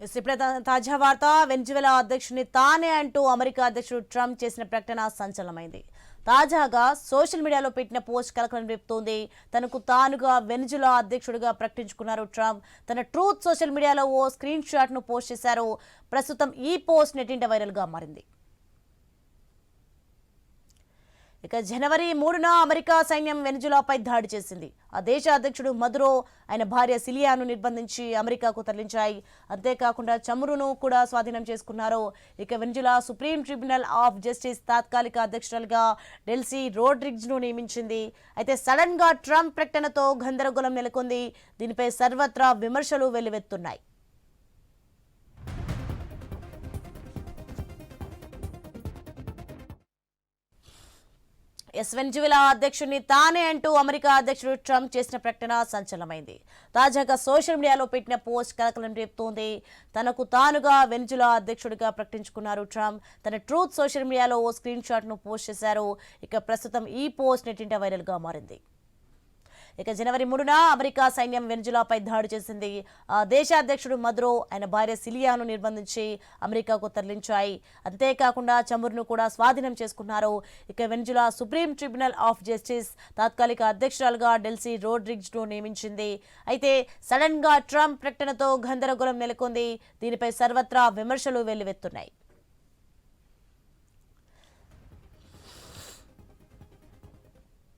ఇప్పుడే తాజా వార్త. వెనిజువెలా అధ్యక్షుడిని తానే అంటూ అమెరికా అధ్యక్షుడు ట్రంప్ చేసిన ప్రకటన సంచలనమైంది. తాజాగా సోషల్ మీడియాలో పెట్టిన పోస్ట్ కలకలం రేపుతోంది. తనకు తానుగా వెనిజువెలా అధ్యక్షుడిగా ప్రకటించుకున్నారు ట్రంప్. తన ట్రూత్ సోషల్ మీడియాలో ఓ స్క్రీన్ షాట్ ను పోస్ట్ చేశారు. ప్రస్తుతం ఈ పోస్ట్ నెట్టింట వైరల్ గా మారింది. ఇక జనవరి 3న అమెరికా సైన్యం వెనిజులాపై దాడి చేసింది. ఆ దేశ అధ్యక్షుడు మదురో ఆయన భార్య సిలియాను నిర్బంధించి అమెరికాకు తరలించాయి. అంతేకాకుండా చమురును కూడా స్వాధీనం చేసుకున్నారు. ఇక Venezuela supreme tribunal of justice తాత్కాలిక అధ్యక్షురాలుగా డెల్సీ రోడ్రిగ్స్ ను నియమించింది. అయితే సడన్ గా ట్రంప్ ప్రకటనతో గందరగోళం నెలకొంది. దీనిపై సర్వత్రా విమర్శలు వెల్లువెత్తున్నాయి. వెనిజువెలా అధ్యక్షుడిని తానే అంటూ అమెరికా అధ్యక్షుడు ట్రంప్ చేసిన ప్రకటన సంచలనమైంది. తాజాగా సోషల్ మీడియాలో పెట్టిన పోస్ట్ కలకలం రేపుతోంది. తనకు తానుగా వెనిజువెలా అధ్యక్షుడిగా ప్రకటించుకున్నారు ట్రంప్. తన ట్రూత్ సోషల్ మీడియాలో ఓ స్క్రీన్ షాట్ ను పోస్ట్ చేశారు. ఇక ప్రస్తుతం ఈ పోస్ట్ నెట్టింట వైరల్ గా మారింది. ఇక జనవరి 3న అమెరికా సైన్యం వెనిజులాపై దాడి చేసింది. ఆ దేశ అధ్యక్షుడు మదురో ఆయన భార్య సిలియాను నిర్బంధించి అమెరికాకు తరలించాయి. అంతేకాకుండా చమురును కూడా స్వాధీనం చేసుకున్నారు. ఇక Venezuela supreme tribunal of justice తాత్కాలిక అధ్యక్షురాలుగా డెల్సీ రోడ్రిగ్స్ ను నియమించింది. అయితే సడన్ గా ట్రంప్ ప్రకటనతో గందరగోళం నెలకొంది. దీనిపై సర్వత్రా విమర్శలు వెల్లువెత్తున్నాయి.